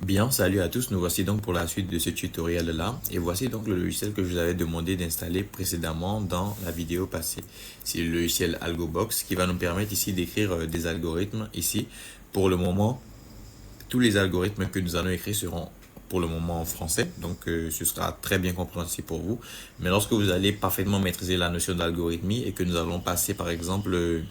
Bien, salut à tous, nous voici donc pour la suite de ce tutoriel là et voici donc le logiciel que je vous avais demandé d'installer précédemment dans la vidéo passée. C'est le logiciel AlgoBox qui va nous permettre ici d'écrire des algorithmes ici. Pour le moment, tous les algorithmes que nous allons écrire seront pour le moment en français, donc ce sera très bien compréhensible pour vous. Mais lorsque vous allez parfaitement maîtriser la notion d'algorithmie et que nous allons passer par exemple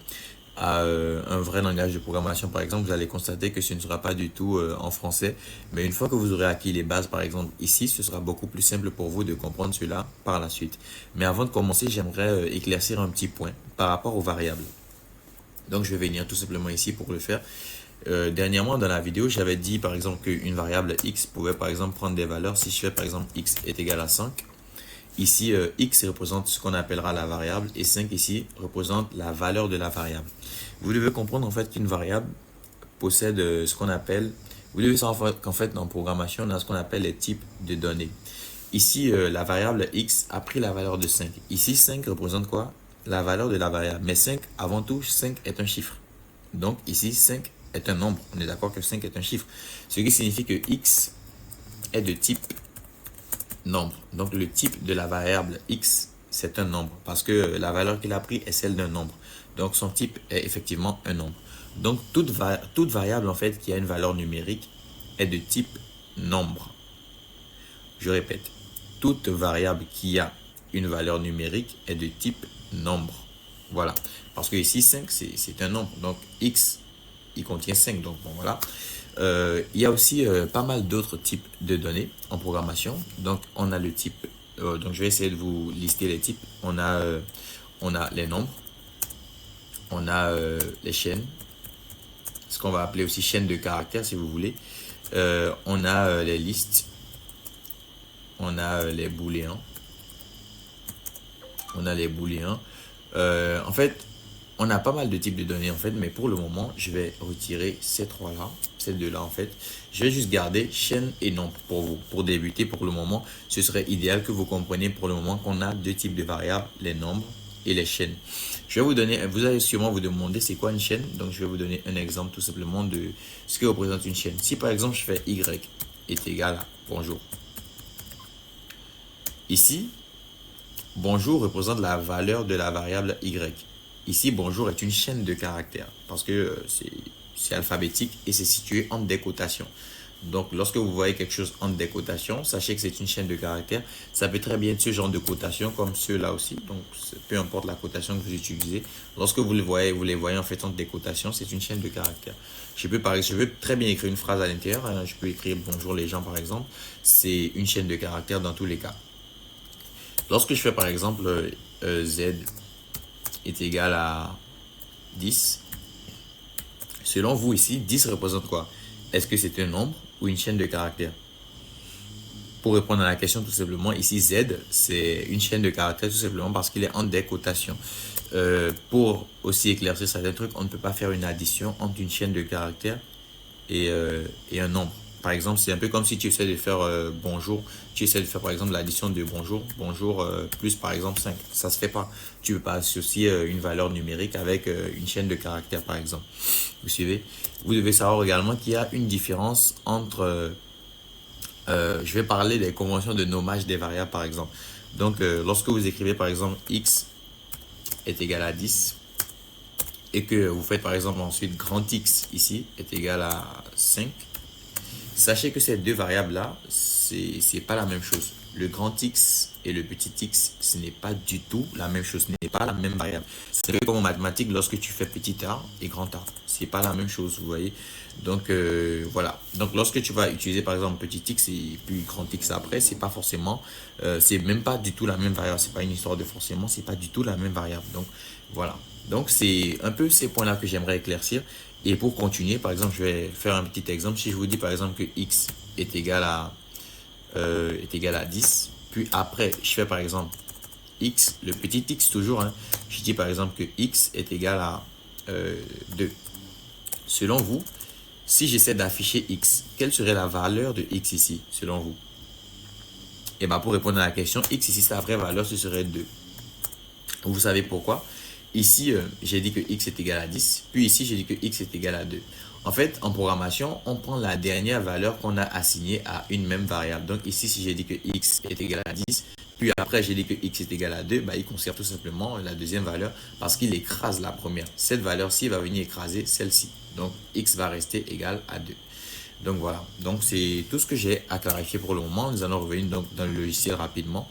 à un vrai langage de programmation, par exemple, vous allez constater que ce ne sera pas du tout en français. Mais une fois que vous aurez acquis les bases, par exemple, ici, ce sera beaucoup plus simple pour vous de comprendre cela par la suite. Mais avant de commencer, j'aimerais éclaircir un petit point par rapport aux variables. Donc, je vais venir tout simplement ici pour le faire. Dernièrement, dans la vidéo, j'avais dit, par exemple, qu'une variable x pouvait, par exemple, prendre des valeurs. Si je fais, par exemple, x est égal à 5, ici, x représente ce qu'on appellera la variable et 5 ici représente la valeur de la variable. Vous devez comprendre en fait qu'une variable possède ce qu'on appelle, vous devez savoir qu'en fait en programmation, on a ce qu'on appelle les types de données. Ici, la variable x a pris la valeur de 5. Ici, 5 représente quoi? La valeur de la variable. Mais 5, avant tout, 5 est un chiffre. Donc ici, 5 est un nombre. On est d'accord que 5 est un chiffre. Ce qui signifie que x est de type nombre. Donc le type de la variable x, c'est un nombre parce que la valeur qu'il a pris est celle d'un nombre. Donc son type est effectivement un nombre. Donc toute variable en fait qui a une valeur numérique est de type nombre. Je répète, toute variable qui a une valeur numérique est de type nombre. Voilà. Parce que ici 5 c'est un nombre. Donc x il contient 5. Donc bon voilà. Il y a aussi pas mal d'autres types de données en programmation. Donc, on a le type. Donc, je vais essayer de vous lister les types. On a les nombres. On a les chaînes. Ce qu'on va appeler aussi chaîne de caractères, si vous voulez. On a les listes. On a les booléens. On a les booléens. En fait, on a pas mal de types de données en fait, mais pour le moment, je vais retirer ces trois-là, ces deux-là en fait. Je vais juste garder chaîne et nombre pour vous. Pour débuter, pour le moment, ce serait idéal que vous compreniez pour le moment qu'on a deux types de variables, les nombres et les chaînes. Je vais vous donner, vous allez sûrement vous demander c'est quoi une chaîne. Donc, je vais vous donner un exemple tout simplement de ce que représente une chaîne. Si par exemple, je fais y est égal à bonjour. Ici, bonjour représente la valeur de la variable y. Ici, bonjour est une chaîne de caractères parce que c'est alphabétique et c'est situé entre des cotations. Donc, lorsque vous voyez quelque chose entre des cotations, sachez que c'est une chaîne de caractères. Ça peut très bien être ce genre de cotations comme ceux-là aussi. Donc, peu importe la cotation que vous utilisez. Lorsque vous les voyez en fait entre des cotations, c'est une chaîne de caractères. Je peux très bien écrire une phrase à l'intérieur. Je peux écrire bonjour les gens par exemple. C'est une chaîne de caractères dans tous les cas. Lorsque je fais par exemple z est égal à 10. Selon vous ici, 10 représente quoi? Est-ce que c'est un nombre ou une chaîne de caractères? Pour répondre à la question tout simplement, ici Z, c'est une chaîne de caractères tout simplement parce qu'il est en des cotations. Pour aussi éclaircir certains trucs, on ne peut pas faire une addition entre une chaîne de caractères et un nombre. Par exemple, c'est un peu comme si tu essaies de faire bonjour. Tu essaies de faire par exemple l'addition de bonjour plus par exemple 5. Ça se fait pas. Tu ne peux pas associer une valeur numérique avec une chaîne de caractères par exemple. Vous suivez? Vous devez savoir également qu'il y a une différence entre... je vais parler des conventions de nommage des variables par exemple. Donc, lorsque vous écrivez par exemple x est égal à 10 et que vous faites par exemple ensuite grand X ici est égal à 5, sachez que ces deux variables-là, c'est pas la même chose. Le grand X et le petit x, ce n'est pas du tout la même chose, ce n'est pas la même variable. C'est comme en mathématiques, lorsque tu fais petit a et grand A, c'est pas la même chose, vous voyez. Donc voilà. Donc lorsque tu vas utiliser par exemple petit x et puis grand X après, c'est pas forcément, c'est même pas du tout la même variable. C'est pas une histoire de forcément, c'est pas du tout la même variable. Donc voilà. Donc c'est un peu ces points-là que j'aimerais éclaircir. Et pour continuer, par exemple, je vais faire un petit exemple. Si je vous dis par exemple que x est égal à 10, puis après je fais par exemple x, le petit x toujours, hein, je dis par exemple que x est égal à 2. Selon vous, si j'essaie d'afficher x, quelle serait la valeur de x ici, selon vous? Et bien pour répondre à la question, x ici, sa vraie valeur, ce serait 2. Vous savez pourquoi? Ici, j'ai dit que x est égal à 10, puis ici, j'ai dit que x est égal à 2. En fait, en programmation, on prend la dernière valeur qu'on a assignée à une même variable. Donc ici, si j'ai dit que x est égal à 10, puis après j'ai dit que x est égal à 2, bah, il conserve tout simplement la deuxième valeur parce qu'il écrase la première. Cette valeur-ci va venir écraser celle-ci. Donc x va rester égal à 2. Donc voilà, donc c'est tout ce que j'ai à clarifier pour le moment. Nous allons revenir donc dans le logiciel rapidement.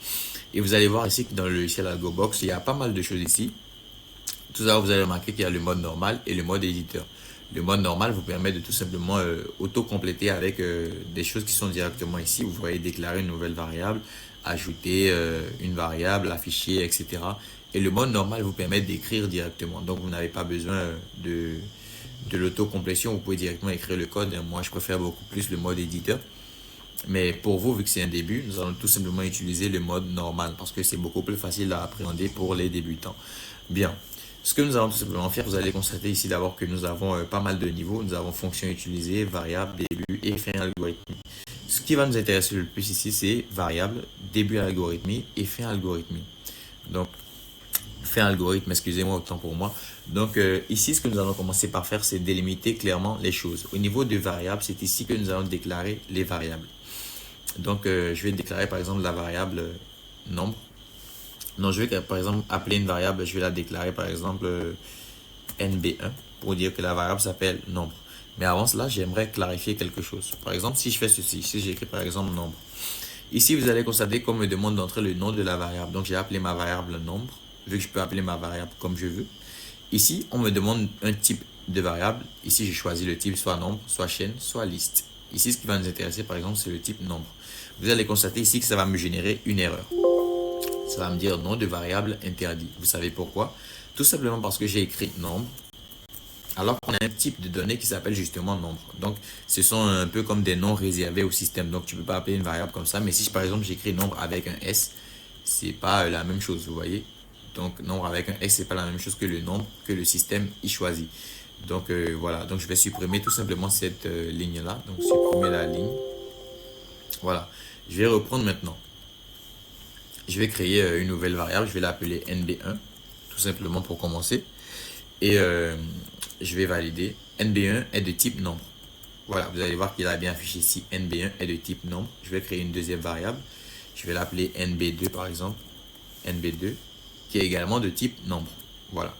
Et vous allez voir ici que dans le logiciel AlgoBox, il y a pas mal de choses ici. Tout d'abord, vous allez remarquer qu'il y a le mode normal et le mode éditeur. Le mode normal vous permet de tout simplement auto-compléter avec des choses qui sont directement ici. Vous voyez déclarer une nouvelle variable, ajouter une variable, afficher, etc. Et le mode normal vous permet d'écrire directement. Donc, vous n'avez pas besoin de l'autocomplétion. Vous pouvez directement écrire le code. Moi, je préfère beaucoup plus le mode éditeur. Mais pour vous, vu que c'est un début, nous allons tout simplement utiliser le mode normal parce que c'est beaucoup plus facile à appréhender pour les débutants. Bien. Ce que nous allons tout simplement faire, vous allez constater ici d'abord que nous avons pas mal de niveaux. Nous avons fonction utilisée, variable, début et fin algorithmique. Ce qui va nous intéresser le plus ici, c'est variable, début algorithmique et fin algorithmique. Donc, fin algorithme, excusez-moi autant pour moi. Donc, ici, ce que nous allons commencer par faire, c'est délimiter clairement les choses. Au niveau de variable, c'est ici que nous allons déclarer les variables. Donc, je vais déclarer par exemple la variable nombre. Non, je vais par exemple appeler une variable, je vais la déclarer par exemple NB1 pour dire que la variable s'appelle nombre. Mais avant cela, j'aimerais clarifier quelque chose. Par exemple, si je fais ceci, si j'écris par exemple nombre. Ici, vous allez constater qu'on me demande d'entrer le nom de la variable. Donc, j'ai appelé ma variable nombre, vu que je peux appeler ma variable comme je veux. Ici, on me demande un type de variable. Ici, j'ai choisi le type soit nombre, soit chaîne, soit liste. Ici, ce qui va nous intéresser, par exemple, c'est le type nombre. Vous allez constater ici que ça va me générer une erreur. Ça va me dire nom de variable interdit. Vous savez pourquoi? Tout simplement parce que j'ai écrit nombre, alors qu'on a un type de données qui s'appelle justement nombre. Donc, ce sont un peu comme des noms réservés au système. Donc, tu ne peux pas appeler une variable comme ça. Mais si, par exemple, j'écris nombre avec un S, c'est pas la même chose, vous voyez? Donc, nombre avec un S, c'est pas la même chose que le nombre que le système y choisit. Donc, voilà. Donc, je vais supprimer tout simplement cette ligne-là. Donc, supprimer la ligne. Voilà. Je vais reprendre maintenant. Je vais créer une nouvelle variable, je vais l'appeler NB1, tout simplement pour commencer. Et je vais valider. NB1 est de type nombre. Voilà, vous allez voir qu'il a bien affiché ici. NB1 est de type nombre. Je vais créer une deuxième variable. Je vais l'appeler NB2 par exemple. NB2, qui est également de type nombre. Voilà.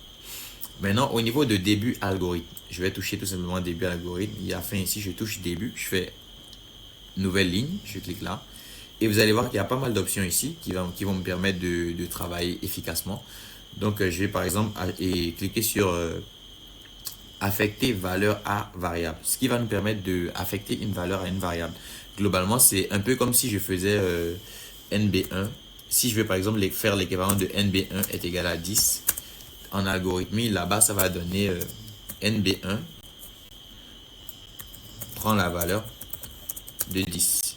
Maintenant, au niveau de début algorithme, je vais toucher tout simplement début algorithme. Il y a fin ici, je touche début. Je fais nouvelle ligne, je clique là. Et vous allez voir qu'il y a pas mal d'options ici qui vont me permettre de travailler efficacement. Donc, je vais par exemple cliquer sur affecter valeur à variable. Ce qui va nous permettre d'affecter une valeur à une variable. Globalement, c'est un peu comme si je faisais NB1. Si je veux par exemple faire l'équivalent de NB1 est égal à 10, en algorithmie, là-bas, ça va donner NB1 prend la valeur de 10.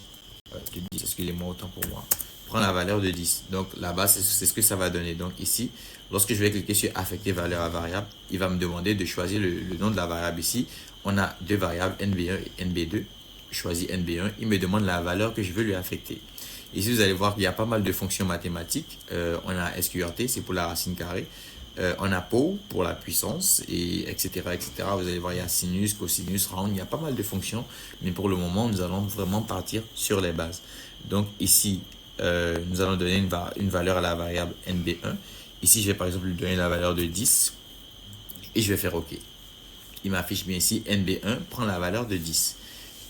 De 10, excusez-moi autant pour moi. Prends la valeur de 10. Donc là-bas, c'est ce que ça va donner. Donc ici, lorsque je vais cliquer sur affecter valeur à variable, il va me demander de choisir le nom de la variable ici. On a deux variables, NB1 et NB2. Je choisis NB1. Il me demande la valeur que je veux lui affecter. Ici, vous allez voir qu'il y a pas mal de fonctions mathématiques. On a SQRT, c'est pour la racine carrée. On a POW pour la puissance, et etc., etc. Vous allez voir, il y a sinus, cosinus, round, il y a pas mal de fonctions. Mais pour le moment, nous allons vraiment partir sur les bases. Donc ici, nous allons donner une valeur à la variable NB1. Ici, je vais par exemple lui donner la valeur de 10. Et je vais faire OK. Il m'affiche bien ici, NB1 prend la valeur de 10.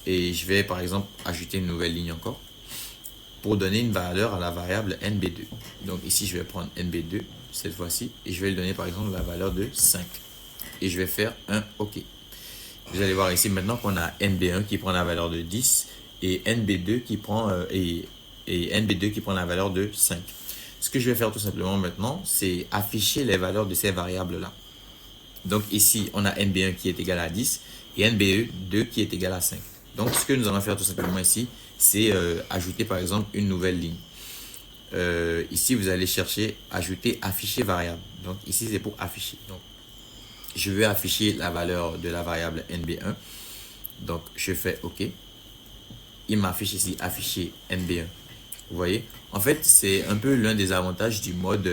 Et je vais par exemple ajouter une nouvelle ligne encore pour donner une valeur à la variable NB2. Donc ici, je vais prendre NB2 cette fois-ci et je vais lui donner par exemple la valeur de 5. Et je vais faire un OK. Vous allez voir ici maintenant qu'on a NB1 qui prend la valeur de 10 et NB2 qui prend, NB2 qui prend la valeur de 5. Ce que je vais faire tout simplement maintenant, c'est afficher les valeurs de ces variables-là. Donc ici, on a NB1 qui est égal à 10 et NB2 qui est égal à 5. Donc ce que nous allons faire tout simplement ici, c'est ajouter par exemple une nouvelle ligne. Ici, vous allez chercher ajouter afficher variable. Donc ici, c'est pour afficher. Donc, je vais afficher la valeur de la variable NB1. Donc, je fais OK. Il m'affiche ici afficher NB1. Vous voyez? En fait, c'est un peu l'un des avantages du mode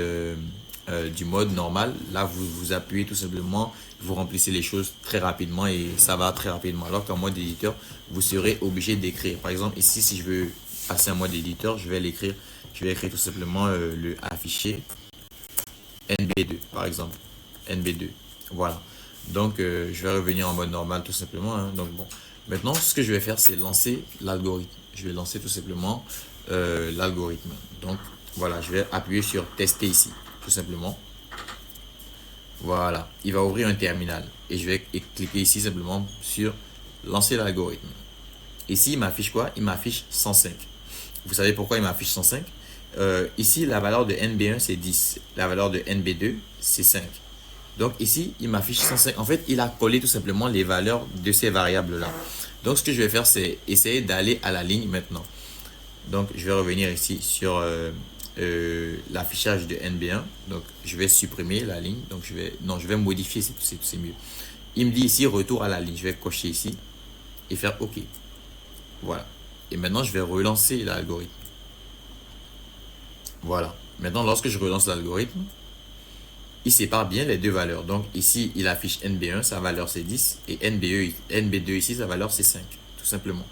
du mode normal, là vous appuyez tout simplement, vous remplissez les choses très rapidement et ça va très rapidement. Alors qu'en mode éditeur, vous serez obligé d'écrire. Par exemple, ici, si je veux passer en mode éditeur, je vais l'écrire. Je vais écrire tout simplement le afficher NB2 par exemple. NB2. Voilà. Donc, je vais revenir en mode normal tout simplement. Hein. Donc, bon. Maintenant, ce que je vais faire, c'est lancer l'algorithme. Je vais lancer tout simplement l'algorithme. Donc, voilà, je vais appuyer sur tester ici, tout simplement. Voilà, il va ouvrir un terminal. Et je vais cliquer ici simplement sur lancer l'algorithme. Ici, il m'affiche quoi? Il m'affiche 105. Vous savez pourquoi il m'affiche 105? Ici, la valeur de NB1, c'est 10. La valeur de NB2, c'est 5. Donc ici, il m'affiche 105. En fait, il a collé tout simplement les valeurs de ces variables-là. Donc, ce que je vais faire, c'est essayer d'aller à la ligne maintenant. Donc, je vais revenir ici sur l'affichage de NB1. Donc, je vais supprimer la ligne. Donc, je vais modifier, c'est mieux. Il me dit ici, retour à la ligne. Je vais cocher ici et faire OK. Voilà. Et maintenant, je vais relancer l'algorithme. Voilà. Maintenant, lorsque je relance l'algorithme, il sépare bien les deux valeurs. Donc ici, il affiche NB1, sa valeur c'est 10, et NB2 ici, sa valeur c'est 5, tout simplement.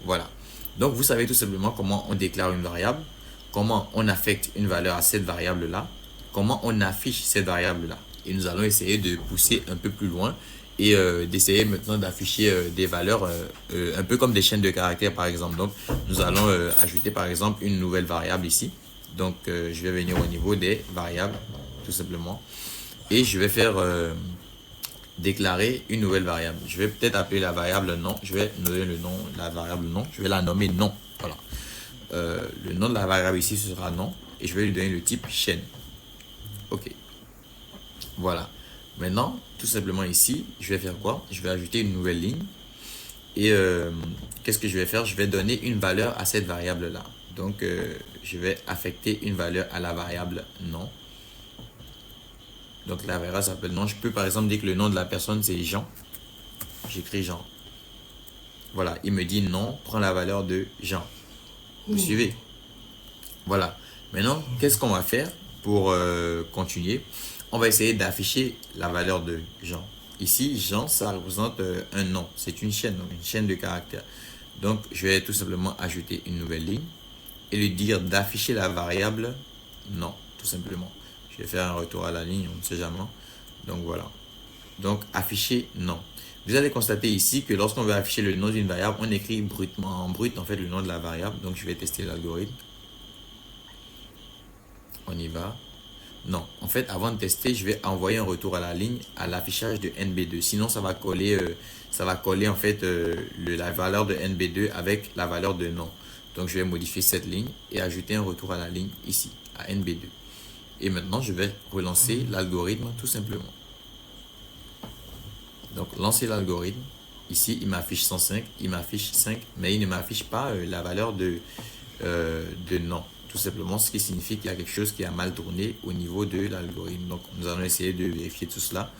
Voilà. Donc vous savez tout simplement comment on déclare une variable, comment on affecte une valeur à cette variable-là, comment on affiche cette variable-là. Et nous allons essayer de pousser un peu plus loin et d'essayer maintenant d'afficher des valeurs un peu comme des chaînes de caractères par exemple. Donc nous allons ajouter par exemple une nouvelle variable ici. Donc je vais venir au niveau des variables tout simplement et je vais faire déclarer une nouvelle variable. Je vais peut-être appeler la variable nom. Je vais nommer le nom, la variable nom. Je vais la nommer nom. Voilà. Le nom de la variable ici ce sera nom et je vais lui donner le type chaîne. Ok. Voilà. Maintenant, tout simplement ici, je vais faire quoi? Je vais ajouter une nouvelle ligne et qu'est-ce que je vais faire? Je vais donner une valeur à cette variable là. Donc, je vais affecter une valeur à la variable nom. Donc, la variable s'appelle nom. Je peux par exemple dire que le nom de la personne c'est Jean. J'écris Jean. Voilà, il me dit non, prends la valeur de Jean. Vous suivez? Voilà. Maintenant, qu'est-ce qu'on va faire pour continuer? On va essayer d'afficher la valeur de Jean. Ici, Jean, ça représente un nom. C'est une chaîne de caractères. Donc, je vais tout simplement ajouter une nouvelle ligne et lui dire d'afficher la variable nom, tout simplement. Je vais faire un retour à la ligne, on ne sait jamais. Donc, voilà. Donc, afficher nom. Vous allez constater ici que lorsqu'on veut afficher le nom d'une variable, on écrit brutement en brut, en fait, le nom de la variable. Donc, je vais tester l'algorithme. On y va. Non, en fait, avant de tester, je vais envoyer un retour à la ligne à l'affichage de NB2. Sinon, ça va coller en fait la valeur de NB2 avec la valeur de nom. Donc, je vais modifier cette ligne et ajouter un retour à la ligne ici, à NB2. Et maintenant, je vais relancer l'algorithme tout simplement. Donc, lancer l'algorithme. Ici, il m'affiche 105, il m'affiche 5, mais il ne m'affiche pas la valeur de nom. Tout simplement, ce qui signifie qu'il y a quelque chose qui a mal tourné au niveau de l'algorithme. Donc, nous allons essayer de vérifier tout cela.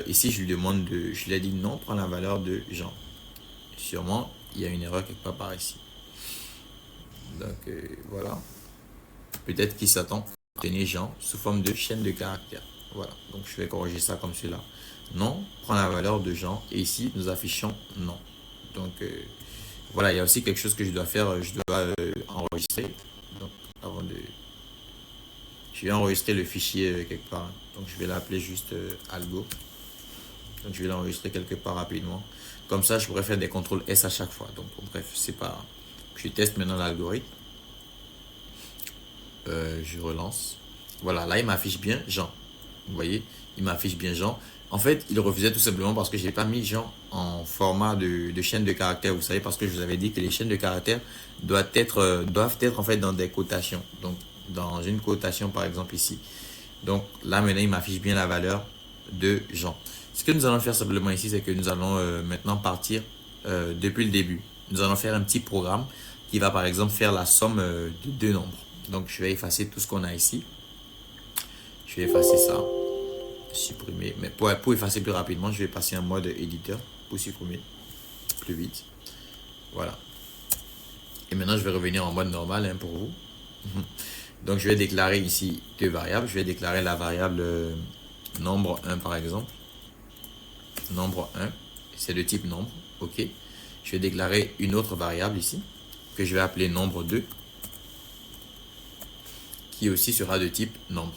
Ici, je lui demande je lui ai dit non, prends la valeur de Jean. Sûrement, il y a une erreur quelque part par ici. Donc, voilà. Peut-être qu'il s'attend à tenir Jean sous forme de chaîne de caractères. Voilà. Donc, je vais corriger ça comme cela. Non, prends la valeur de Jean. Et ici, nous affichons non. Donc, voilà, il y a aussi quelque chose que je dois faire. Je dois enregistrer. Donc, je vais enregistrer le fichier quelque part. Donc, je vais l'appeler juste algo. Donc, je vais l'enregistrer quelque part rapidement. Comme ça, je pourrais faire des contrôles S à chaque fois. Donc, bref, c'est pas... Je teste maintenant l'algorithme. Je relance. Voilà, là, il m'affiche bien Jean. Vous voyez, il m'affiche bien Jean. En fait, il refusait tout simplement parce que je n'ai pas mis Jean en format de chaîne de caractères. Vous savez, parce que je vous avais dit que les chaînes de caractères doivent être en fait dans des cotations. Donc, dans une cotation, par exemple, ici. Donc, là, maintenant, il m'affiche bien la valeur de Jean. Ce que nous allons faire simplement ici, c'est que nous allons maintenant partir depuis le début. Nous allons faire un petit programme qui va, par exemple, faire la somme de deux nombres. Donc, je vais effacer tout ce qu'on a ici. Je vais effacer ça. Supprimer, mais pour effacer plus rapidement, je vais passer en mode éditeur pour supprimer plus vite. Voilà. Et maintenant, je vais revenir en mode normal pour vous. Donc, je vais déclarer ici deux variables. Je vais déclarer la variable nombre 1 par exemple. Nombre 1, c'est de type nombre. OK. Je vais déclarer une autre variable ici que je vais appeler nombre 2 qui aussi sera de type nombre.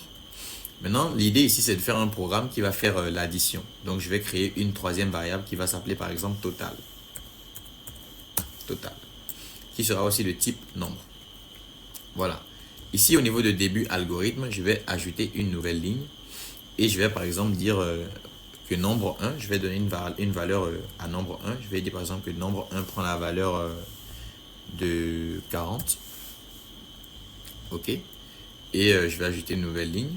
Maintenant, l'idée ici, c'est de faire un programme qui va faire l'addition. Donc, je vais créer une troisième variable qui va s'appeler par exemple total. Total. Qui sera aussi de type nombre. Voilà. Ici, au niveau de début algorithme, je vais ajouter une nouvelle ligne. Et je vais par exemple dire que nombre 1, je vais donner une valeur à nombre 1. Je vais dire par exemple que nombre 1 prend la valeur de 40. OK. Et je vais ajouter une nouvelle ligne.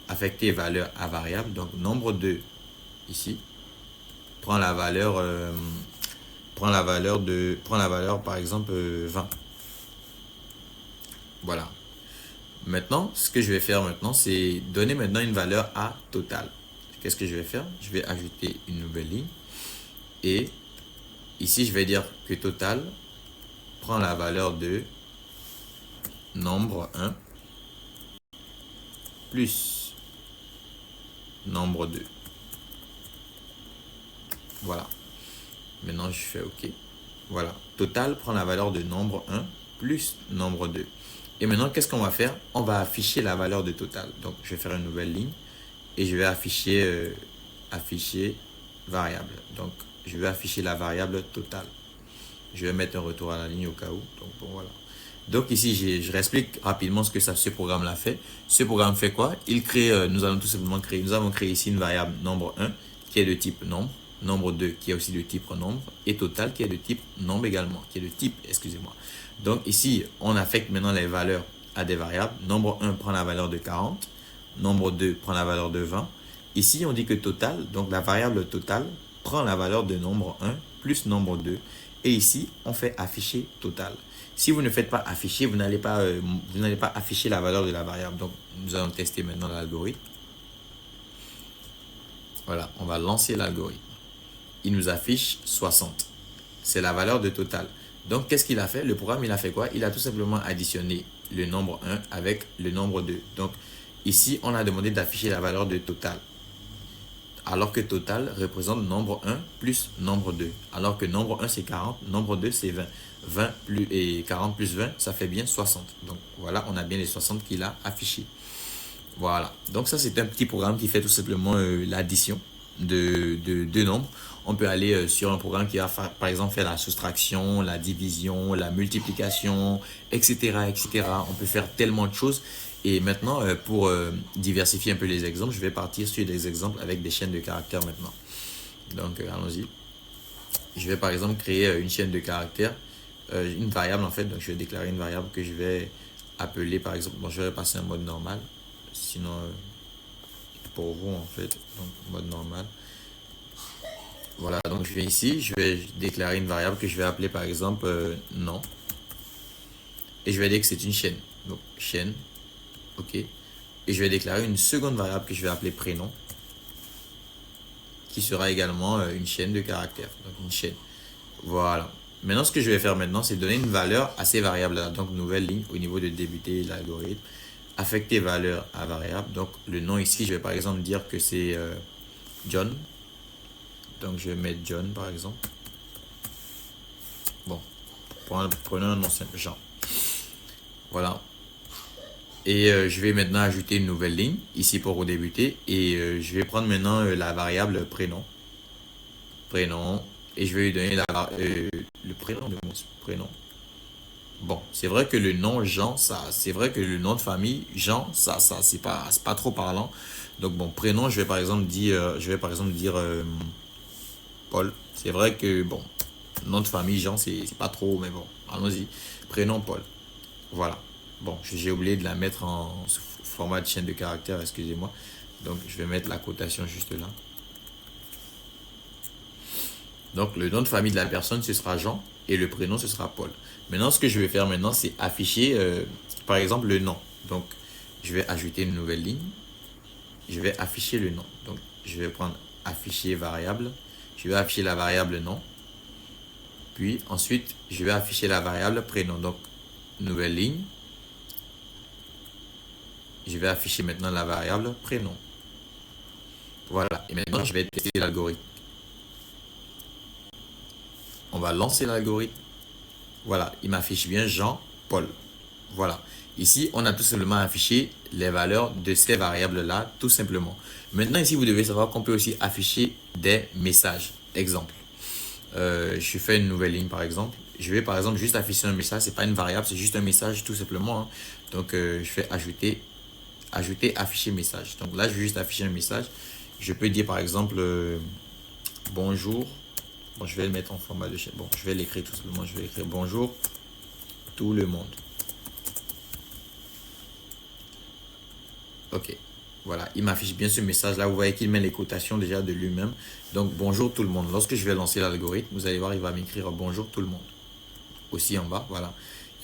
Affecter valeur à variable. Donc nombre 2 ici prend la valeur par exemple 20. Voilà. Maintenant, ce que je vais faire maintenant, c'est donner maintenant une valeur à total. Qu'est-ce que je vais faire? Je vais ajouter une nouvelle ligne. Et ici, je vais dire que total prend la valeur de nombre 1 plus nombre 2. Voilà. Maintenant, je fais OK. Voilà. Total prend la valeur de nombre 1 plus nombre 2. Et maintenant, qu'est-ce qu'on va faire? On va afficher la valeur de total. Donc, je vais faire une nouvelle ligne et je vais afficher variable. Donc, je vais afficher la variable total. Je vais mettre un retour à la ligne au cas où. Donc, bon, voilà. Donc, ici, je réexplique rapidement ce que ce programme-là fait. Ce programme fait quoi? Il crée, nous allons tout simplement créer, nous avons créé ici une variable nombre 1 qui est de type nombre. Nombre 2 qui est aussi de type nombre et total qui est de type nombre également, qui est de type, excusez-moi. Donc ici, on affecte maintenant les valeurs à des variables. Nombre 1 prend la valeur de 40, nombre 2 prend la valeur de 20. Ici, on dit que total, donc la variable total prend la valeur de nombre 1 plus nombre 2. Et ici, on fait afficher total. Si vous ne faites pas afficher, vous n'allez pas afficher la valeur de la variable. Donc, nous allons tester maintenant l'algorithme. Voilà, on va lancer l'algorithme. Il nous affiche 60. C'est la valeur de total. Donc, qu'est-ce qu'il a fait? Le programme, il a fait quoi? Il a tout simplement additionné le nombre 1 avec le nombre 2. Donc, ici, on a demandé d'afficher la valeur de total. Alors que total représente nombre 1 plus nombre 2. Alors que nombre 1, c'est 40, nombre 2, c'est 20. 20 plus, et 40 plus 20, ça fait bien 60. Donc, voilà, on a bien les 60 qu'il a affichés. Voilà. Donc, ça, c'est un petit programme qui fait tout simplement l'addition de deux nombres. On peut aller sur un programme qui va par exemple faire la soustraction, la division, la multiplication, etc., etc. On peut faire tellement de choses. Et maintenant, pour diversifier un peu les exemples, je vais partir sur des exemples avec des chaînes de caractères maintenant. Donc, allons-y. Je vais par exemple créer une chaîne de caractères, une variable en fait. Donc, je vais déclarer une variable que je vais appeler par exemple. Bon, je vais passer en mode normal. Sinon, pour vous en fait, donc mode normal. Voilà, donc je vais ici, je vais déclarer une variable que je vais appeler par exemple nom. Et je vais dire que c'est une chaîne. Donc chaîne, ok. Et je vais déclarer une seconde variable que je vais appeler prénom. Qui sera également une chaîne de caractères. Donc une chaîne. Voilà. Maintenant, ce que je vais faire maintenant, c'est donner une valeur à ces variables-là. Donc nouvelle ligne au niveau de débuter l'algorithme. Affecter valeur à variable. Donc le nom ici, je vais par exemple dire que c'est John. Donc, je vais mettre John, par exemple. Bon, prenons un nom simple, Jean. Voilà. Et je vais maintenant ajouter une nouvelle ligne, ici pour débuter. Et je vais prendre maintenant la variable prénom. Prénom. Et je vais lui donner le prénom de mon prénom. Bon, c'est vrai que le nom Jean, c'est vrai que le nom de famille Jean, c'est pas trop parlant. Donc, bon, prénom, je vais par exemple dire Paul. C'est vrai que, bon, nom de famille, Jean, c'est pas trop, mais bon, allons-y. Prénom, Paul. Voilà. Bon, j'ai oublié de la mettre en format de chaîne de caractères, excusez-moi. Donc, je vais mettre la cotation juste là. Donc, le nom de famille de la personne, ce sera Jean et le prénom, ce sera Paul. Maintenant, ce que je vais faire maintenant, c'est afficher, par exemple, le nom. Donc, je vais ajouter une nouvelle ligne. Je vais afficher le nom. Donc, je vais prendre afficher variable. Je vais afficher la variable nom. Puis ensuite, je vais afficher la variable prénom. Donc, nouvelle ligne. Je vais afficher maintenant la variable prénom. Voilà, et maintenant je vais tester l'algorithme. On va lancer l'algorithme. Voilà, il m'affiche bien Jean-Paul. Voilà. Ici, on a tout simplement affiché les valeurs de ces variables-là, tout simplement. Maintenant, ici, vous devez savoir qu'on peut aussi afficher des messages. Exemple, je fais une nouvelle ligne, par exemple. Je vais, par exemple, juste afficher un message. C'est pas une variable, c'est juste un message, tout simplement, hein. Donc, je fais ajouter, afficher message. Donc là, je vais juste afficher un message. Je peux dire, par exemple, bonjour. Bon, je vais le mettre en format de chat. Bon, je vais l'écrire tout simplement. Je vais écrire bonjour tout le monde. Ok, voilà, il m'affiche bien ce message là. Vous voyez qu'il met les cotations déjà de lui-même. Donc bonjour tout le monde. Lorsque je vais lancer l'algorithme, vous allez voir, il va m'écrire bonjour tout le monde. Aussi en bas, voilà.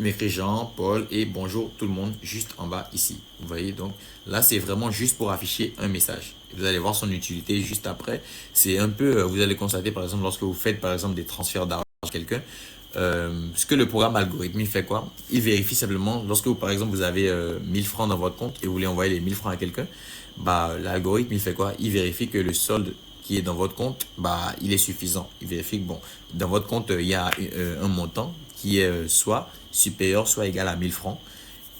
Il m'écrit Jean, Paul et bonjour tout le monde juste en bas ici. Vous voyez, donc là c'est vraiment juste pour afficher un message. Vous allez voir son utilité juste après. C'est un peu, vous allez constater par exemple lorsque vous faites par exemple des transferts d'argent à quelqu'un. Ce que le programme algorithme il fait quoi? Il vérifie simplement lorsque vous, par exemple vous avez 1000 francs dans votre compte et vous voulez envoyer les 1000 francs à quelqu'un, bah l'algorithme il fait quoi? Il vérifie que le solde qui est dans votre compte, bah il est suffisant. Il vérifie que bon, dans votre compte il y a un montant qui est soit supérieur soit égal à 1000 francs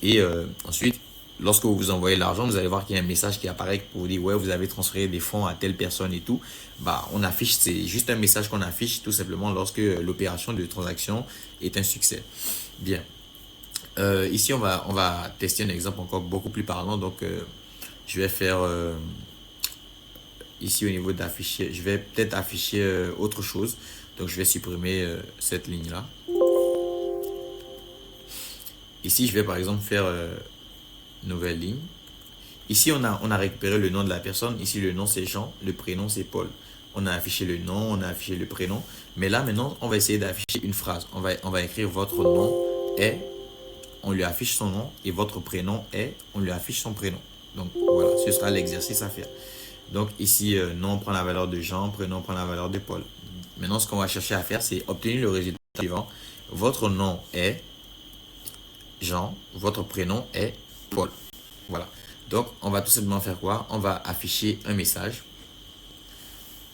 et ensuite lorsque vous vous envoyez l'argent, vous allez voir qu'il y a un message qui apparaît pour vous dire ouais, vous avez transféré des fonds à telle personne et tout. Bah, on affiche, c'est juste un message qu'on affiche tout simplement lorsque l'opération de transaction est un succès. Bien. Ici, on va tester un exemple encore beaucoup plus parlant. Donc, je vais faire ici au niveau d'afficher, je vais peut-être afficher autre chose. Donc, je vais supprimer cette ligne-là. Ici, je vais par exemple faire nouvelle ligne. Ici, on a récupéré le nom de la personne. Ici, le nom, c'est Jean. Le prénom, c'est Paul. On a affiché le nom, on a affiché le prénom. Mais là, maintenant, on va essayer d'afficher une phrase. On va écrire votre nom est, on lui affiche son nom. Et votre prénom est, on lui affiche son prénom. Donc, voilà, ce sera l'exercice à faire. Donc, ici, nom prend la valeur de Jean, prénom prend la valeur de Paul. Maintenant, ce qu'on va chercher à faire, c'est obtenir le résultat suivant. Votre nom est Jean, votre prénom est Paul. Voilà. Donc, on va tout simplement faire quoi? On va afficher un message.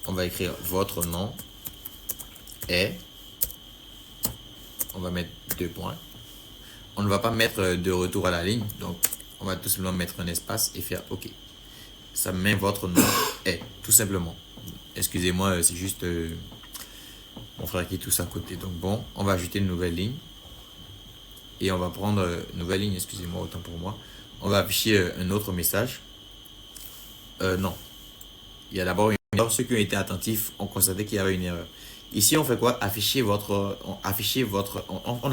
On va écrire votre nom est. On va mettre 2 points. On ne va pas mettre de retour à la ligne. Donc, on va tout simplement mettre un espace et faire OK. Ça met votre nom est, tout simplement. Excusez-moi, c'est juste mon frère qui est tout à côté. Donc, bon, on va ajouter une nouvelle ligne. Et on va prendre une nouvelle ligne, excusez-moi, autant pour moi. On va afficher un autre message. Non. Il y a d'abord une erreur. Ceux qui ont été attentifs ont constaté qu'il y avait une erreur. Ici, on fait quoi? On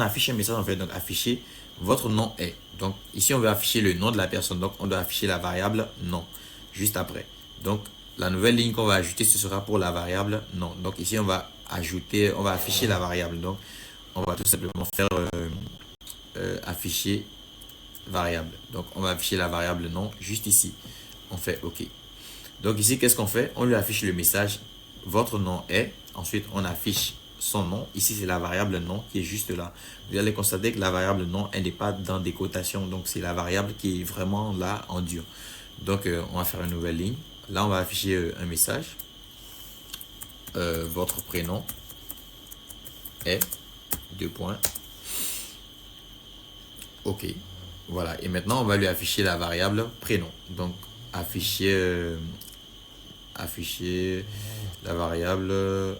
affiche un message en fait. Donc, afficher votre nom est. Donc, ici, on veut afficher le nom de la personne. Donc, on doit afficher la variable nom juste après. Donc, la nouvelle ligne qu'on va ajouter, ce sera pour la variable nom. Donc, ici, on va afficher la variable. Donc, on va tout simplement faire afficher variable. Donc, on va afficher la variable nom juste ici. On fait OK. Donc, ici, qu'est-ce qu'on fait? On lui affiche le message votre nom est. Ensuite, on affiche son nom. Ici, c'est la variable nom qui est juste là. Vous allez constater que la variable nom, elle n'est pas dans des cotations. Donc, c'est la variable qui est vraiment là en dur. Donc, on va faire une nouvelle ligne. Là, on va afficher un message. Votre prénom est 2 points. OK. Voilà. Et maintenant, on va lui afficher la variable prénom. Donc, afficher la variable,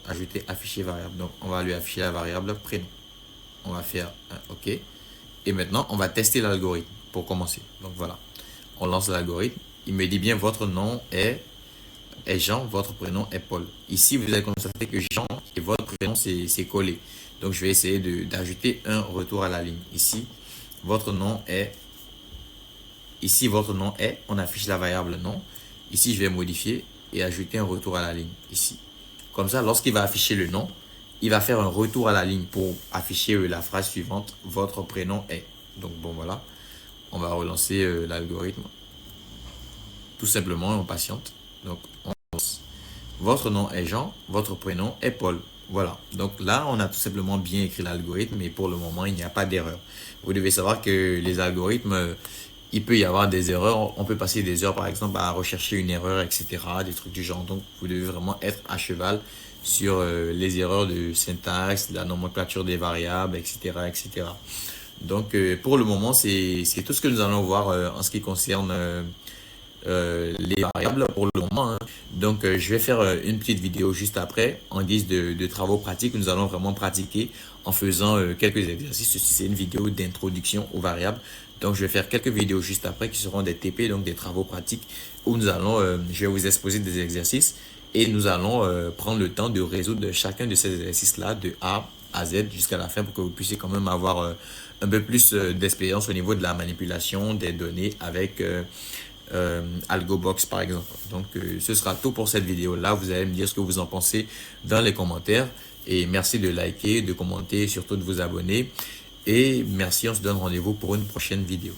ajouter afficher variable. Donc, on va lui afficher la variable prénom. On va faire un OK. Et maintenant, on va tester l'algorithme pour commencer. Donc, voilà. On lance l'algorithme. Il me dit bien votre nom est Jean, votre prénom est Paul. Ici, vous allez constater que Jean et votre prénom, c'est collé. Donc, je vais essayer d'ajouter un retour à la ligne. Ici, votre nom est. Ici, votre nom est. On affiche la variable nom. Ici, je vais modifier et ajouter un retour à la ligne. Ici. Comme ça, lorsqu'il va afficher le nom, il va faire un retour à la ligne pour afficher la phrase suivante. Votre prénom est. Donc, bon, voilà. On va relancer l'algorithme. Tout simplement, on patiente. Donc, on lance. Votre nom est Jean, votre prénom est Paul. Voilà, donc là, on a tout simplement bien écrit l'algorithme et pour le moment, il n'y a pas d'erreur. Vous devez savoir que les algorithmes, il peut y avoir des erreurs. On peut passer des heures, par exemple, à rechercher une erreur, etc., des trucs du genre. Donc, vous devez vraiment être à cheval sur les erreurs de syntaxe, la nomenclature des variables, etc., etc. Donc, pour le moment, c'est tout ce que nous allons voir en ce qui concerne les variables pour le moment, hein. Donc, je vais faire une petite vidéo juste après en guise de travaux pratiques. Nous allons vraiment pratiquer en faisant quelques exercices. Ceci, c'est une vidéo d'introduction aux variables. Donc, je vais faire quelques vidéos juste après qui seront des TP, donc des travaux pratiques, où nous allons, je vais vous exposer des exercices et nous allons prendre le temps de résoudre chacun de ces exercices-là de A à Z jusqu'à la fin pour que vous puissiez quand même avoir un peu plus d'expérience au niveau de la manipulation des données avec AlgoBox par exemple. Donc ce sera tout pour cette vidéo là. Vous allez me dire ce que vous en pensez dans les commentaires et merci de liker, de commenter, surtout de vous abonner et merci, on se donne rendez-vous pour une prochaine vidéo.